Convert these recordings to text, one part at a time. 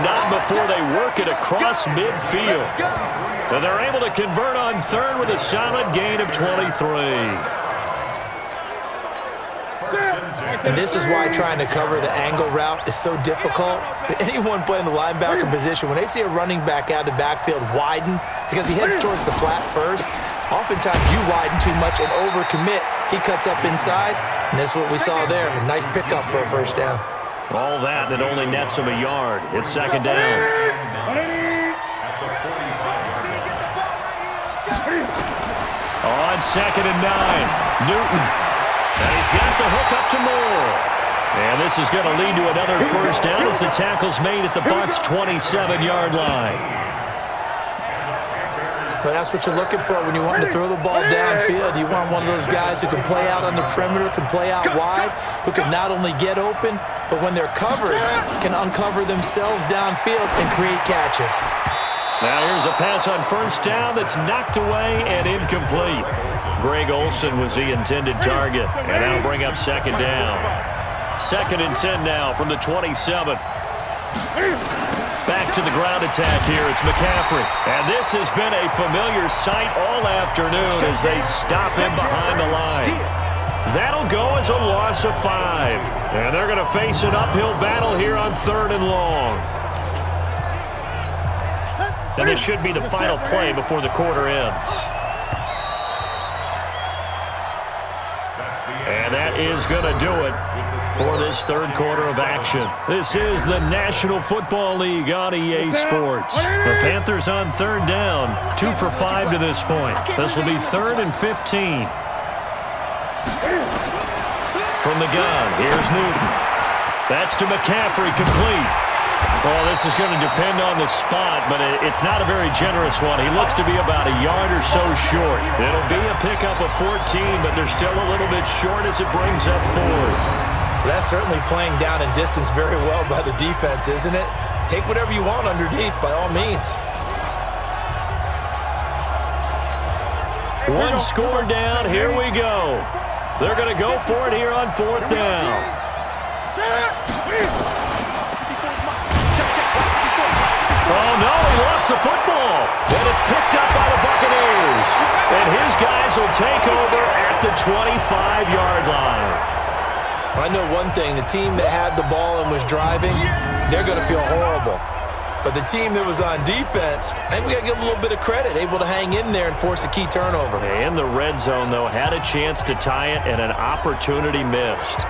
none before they work it across midfield. And they're able to convert on third with a solid gain of 23. And this is why trying to cover the angle route is so difficult. Anyone playing the linebacker position, when they see a running back out of the backfield widen, because he heads towards the flat first, oftentimes you widen too much and overcommit. He cuts up inside, and that's what we saw there. A nice pickup for a first down. All that, and it only nets him a yard. It's second down. On 2nd and 9, Newton. And he's got the hook up to Moore. And this is going to lead to another first down as the tackle's made at the Bucs' 27-yard line. But that's what you're looking for when you want to throw the ball downfield. You want one of those guys who can play out on the perimeter, can play out wide, who can not only get open, but when they're covered, can uncover themselves downfield and create catches. Now here's a pass on first down that's knocked away and incomplete. Greg Olsen was the intended target, and that'll bring up second down. 2nd and 10 now from the 27. Back to the ground attack here. It's McCaffrey. And this has been a familiar sight all afternoon as they stop him behind the line. That'll go as a loss of 5. And they're going to face an uphill battle here on 3rd and long. And this should be the final play before the quarter ends. And that is going to do it for this third quarter of action. This is the National Football League on EA Sports. The Panthers on 3rd down, 2 for 5 to this point. This will be 3rd and 15. From the gun, here's Newton. That's to McCaffrey, complete. Well, this is going to depend on the spot, but it's not a very generous one. He looks to be about a yard or so short. It'll be a pickup of 14, but they're still a little bit short as it brings up 4th. That's certainly playing down in distance very well by the defense, isn't it? Take whatever you want underneath, by all means. One score down, here we go. They're going to go for it here on 4th down. Oh, no, he lost the football. And it's picked up by the Buccaneers. And his guys will take over at the 25-yard line. I know one thing. The team that had the ball and was driving, they're going to feel horrible. But the team that was on defense, I think we got to give them a little bit of credit, able to hang in there and force a key turnover. In the red zone, though, had a chance to tie it and an opportunity missed.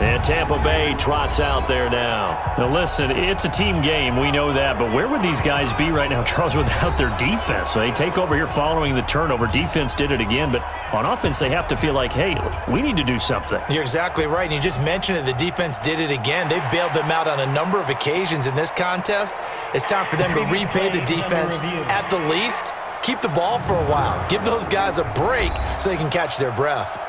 And Tampa Bay trots out there now. Now, listen, it's a team game. We know that. But where would these guys be right now, Charles, without their defense? So they take over here following the turnover. Defense did it again. But on offense, they have to feel like, hey, we need to do something. You're exactly right. And you just mentioned it. The defense did it again. They bailed them out on a number of occasions in this contest. It's time for them to repay the defense at the least. Keep the ball for a while. Give those guys a break so they can catch their breath.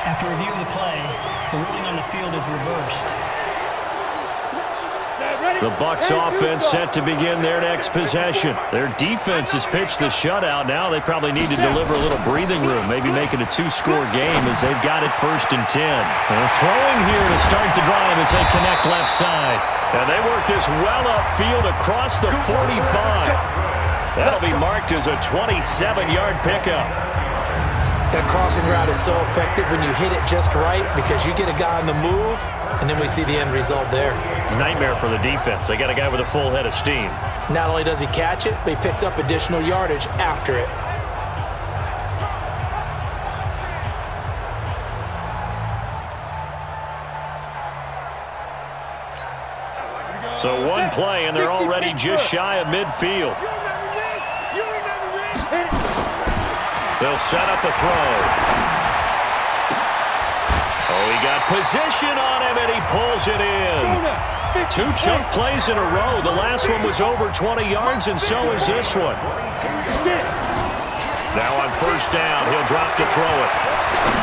After review of the play, the ruling on the field is reversed. The Bucs offense set to begin their next possession. Their defense has pitched the shutout. Now they probably need to deliver a little breathing room, maybe make it a 2-score game as they've got it 1st and 10. And throwing here to start the drive as they connect left side. And they work this well upfield across the 45. That'll be marked as a 27-yard pickup. That crossing route is so effective when you hit it just right because you get a guy on the move, and then we see the end result there. It's a nightmare for the defense. They got a guy with a full head of steam. Not only does he catch it, but he picks up additional yardage after it. So one play, and they're already just shy of midfield. They'll set up a throw. Oh, he got position on him, and he pulls it in. 2 chunk plays in a row. The last one was over 20 yards, and so is this one. Now on first down, he'll drop to throw it.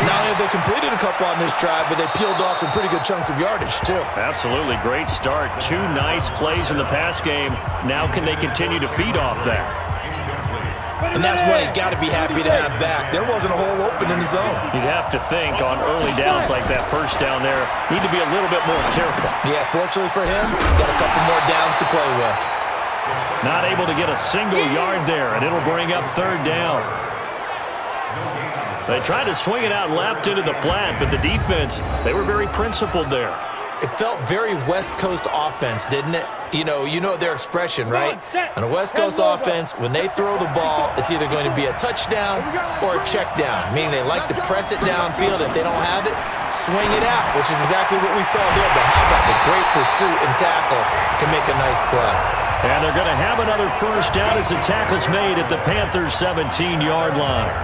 Not only have they completed a couple on this drive, but they peeled off some pretty good chunks of yardage, too. Absolutely. Great start. 2 nice plays in the pass game. Now can they continue to feed off that? And that's what he's got to be happy to have back. There wasn't a hole open in the zone. You'd have to think on early downs like that first down there, need to be a little bit more careful. Yeah, fortunately for him, got a couple more downs to play with. Not able to get a single yard there, and it'll bring up third down. They tried to swing it out left into the flat, but the defense, they were very principled there. It felt very West Coast offense, didn't it? You know their expression, right? On a West Coast offense, when they throw the ball, it's either going to be a touchdown or a check down, meaning they like to press it downfield. If they don't have it, swing it out, which is exactly what we saw there. But how about the great pursuit and tackle to make a nice play? And they're going to have another first down as the tackle's made at the Panthers' 17-yard line.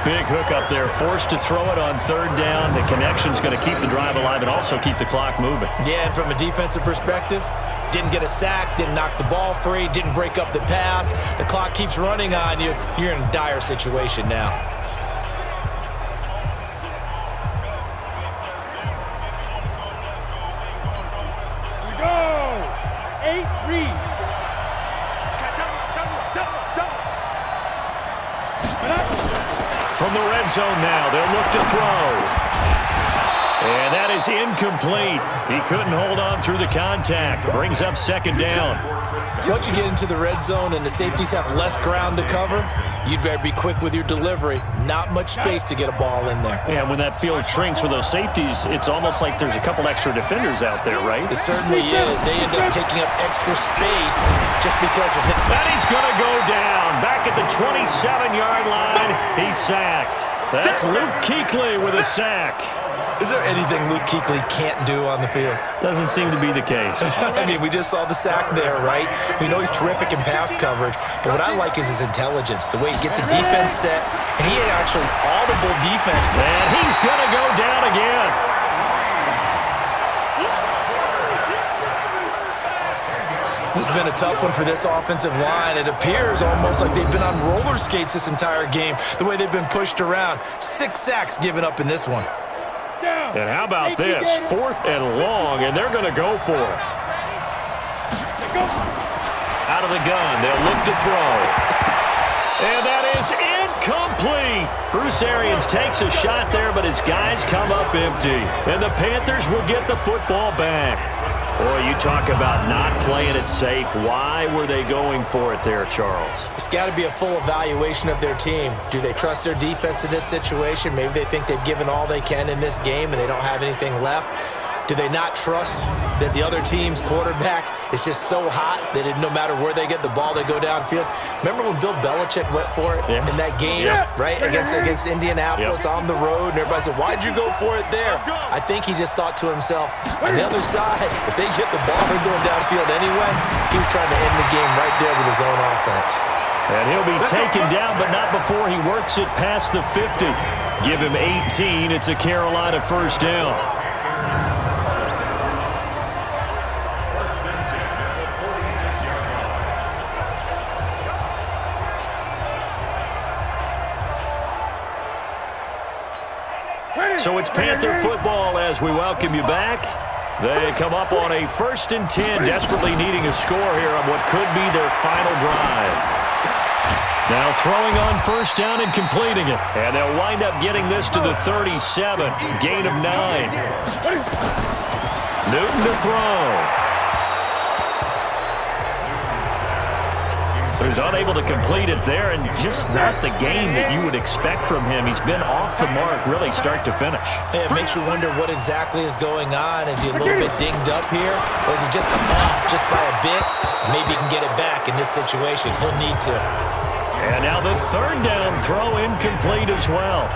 Big hook up there, forced to throw it on third down. The connection's going to keep the drive alive and also keep the clock moving. Yeah, and from a defensive perspective, didn't get a sack, didn't knock the ball free, didn't break up the pass. The clock keeps running on you. You're in a dire situation now. From the red zone now, they'll look to throw. And that is incomplete. He couldn't hold on through the contact. Brings up second down. Once you get into the red zone and the safeties have less ground to cover, you'd better be quick with your delivery. Not much space to get a ball in there. Yeah, when that field shrinks with those safeties, it's almost like there's a couple extra defenders out there, right? It certainly is. They end up taking up extra space just because there's no... And he's going to go down. Back at the 27-yard line, he's sacked. That's Luke Kuechly with a sack. Is there anything Luke Kuechly can't do on the field? Doesn't seem to be the case. I mean, we just saw the sack there, right? We know he's terrific in pass coverage, but what I like is his intelligence, the way he gets a defense set, and he had actually audible defense. And he's going to go down again. This has been a tough one for this offensive line. It appears almost like they've been on roller skates this entire game, the way they've been pushed around. 6 sacks given up in this one. And how about this? 4th and long, and they're going to go for it. Out of the gun, they'll look to throw. And that is incomplete. Bruce Arians takes a shot there, but his guys come up empty. And the Panthers will get the football back. Boy, you talk about not playing it safe. Why were they going for it there, Charles? It's got to be a full evaluation of their team. Do they trust their defense in this situation? Maybe they think they've given all they can in this game and they don't have anything left. Do they not trust that the other team's quarterback is just so hot that no matter where they get the ball, they go downfield? Remember when Bill Belichick went for it in that game, right, against Indianapolis on the road, and everybody said, why'd you go for it there? I think he just thought to himself, on the other side, if they get the ball, they're going downfield anyway. He was trying to end the game right there with his own offense. And he'll be taken down, but not before he works it past the 50. Give him 18. It's a Carolina first down. So it's Panther football as we welcome you back. They come up on a 1st and 10, desperately needing a score here on what could be their final drive. Now throwing on first down and completing it. And they'll wind up getting this to the 37, gain of 9. Newton to throw. So he's unable to complete it there, and just not the game that you would expect from him. He's been off the mark really start to finish. It makes you wonder what exactly is going on. Is he a little bit dinged up here, or is he just come off just by a bit? Maybe he can get it back in this situation. He'll need to. And now the 3rd down throw incomplete as well.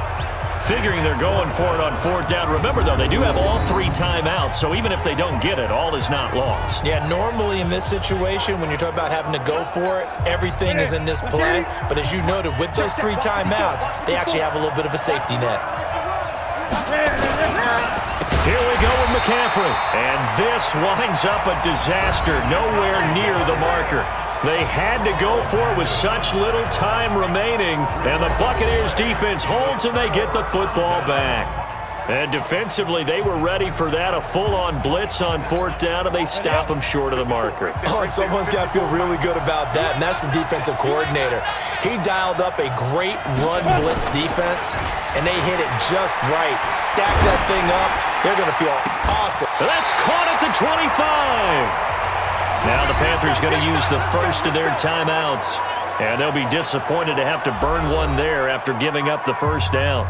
Figuring they're going for it on 4th down. Remember, though, they do have all 3 timeouts, so even if they don't get it, all is not lost. Yeah, normally in this situation, when you're talking about having to go for it, everything is in this play. But as you noted, with those 3 timeouts, they actually have a little bit of a safety net. Here we go with McCaffrey. And this winds up a disaster. Nowhere near the marker. They had to go for it with such little time remaining, and the Buccaneers defense holds and they get the football back. And defensively, they were ready for that, a full-on blitz on 4th down, and they stop them short of the marker. Oh, and someone's got to feel really good about that, and that's the defensive coordinator. He dialed up a great run blitz defense, and they hit it just right. Stack that thing up. They're going to feel awesome. That's caught at the 25. Now the Panthers going to use the first of their timeouts, and they'll be disappointed to have to burn one there after giving up the first down.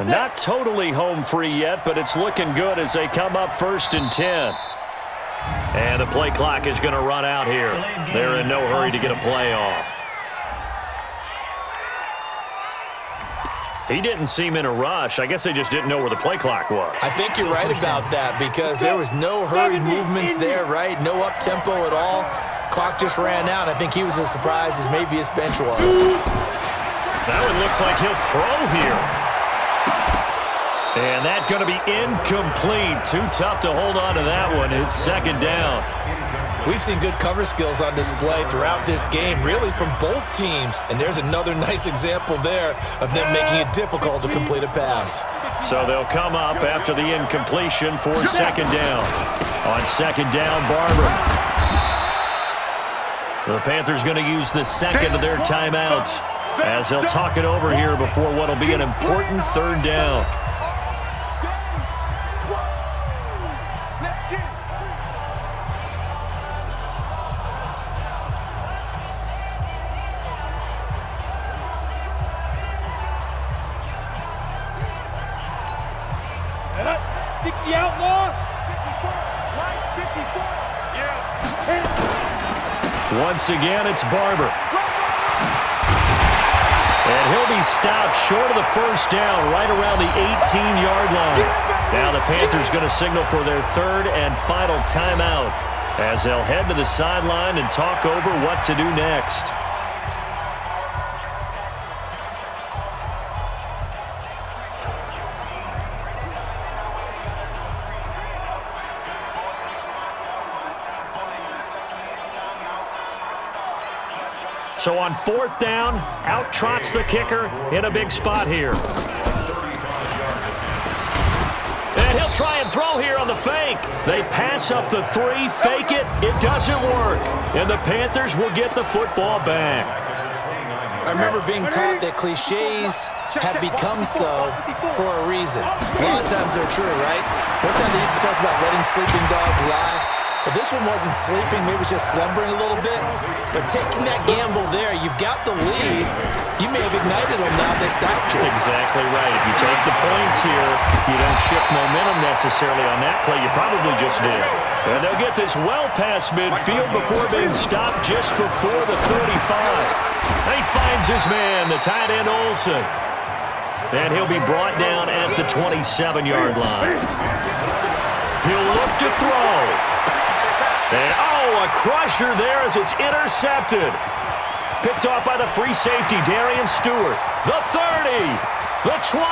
Not totally home free yet, but it's looking good as they come up 1st and 10. And the play clock is going to run out here. They're in no hurry to get a play off. He didn't seem in a rush. I guess they just didn't know where the play clock was. I think you're right about that because there was no hurried movements there, right? No up-tempo at all. Clock just ran out. I think he was as surprised as maybe his bench was. That one looks like he'll throw here. And that's going to be incomplete. Too tough to hold on to that one. It's 2nd down. We've seen good cover skills on display throughout this game, really from both teams. And there's another nice example there of them making it difficult to complete a pass. So they'll come up after the incompletion for 2nd down. On 2nd down, Barber. The Panthers going to use the second of their timeouts as they'll talk it over here before what will be an important 3rd down. Once again, it's Barber. And he'll be stopped short of the 1st down right around the 18-yard line. Now the Panthers going to signal for their 3rd and final timeout as they'll head to the sideline and talk over what to do next. So on 4th down, out trots the kicker in a big spot here. And he'll try and throw here on the fake. They pass up the 3, fake it. It doesn't work. And the Panthers will get the football back. I remember being taught that cliches have become so for a reason. A lot of times they're true, right? What's that they used to tell us about letting sleeping dogs lie? But this one wasn't sleeping, maybe it was just slumbering a little bit. But taking that gamble there, you've got the lead. You may have ignited them now they stopped you. That's exactly right. If you take the points here, you don't shift momentum necessarily on that play. You probably just did. And they'll get this well past midfield before being stopped just before the 35. He finds his man, the tight end Olsen. And he'll be brought down at the 27-yard line. He'll look to throw. And, a crusher there as it's intercepted. Picked off by the free safety, Darian Stewart. The 30, the 20,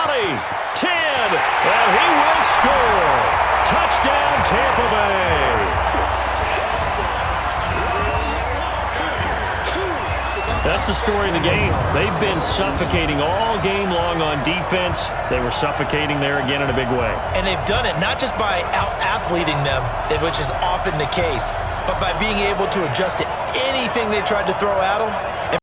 10, and he will score. Touchdown, Tampa Bay. That's the story of the game. They've been suffocating all game long on defense. They were suffocating there again in a big way. And they've done it not just by out-athleting them, which is often the case, but by being able to adjust to anything they tried to throw at them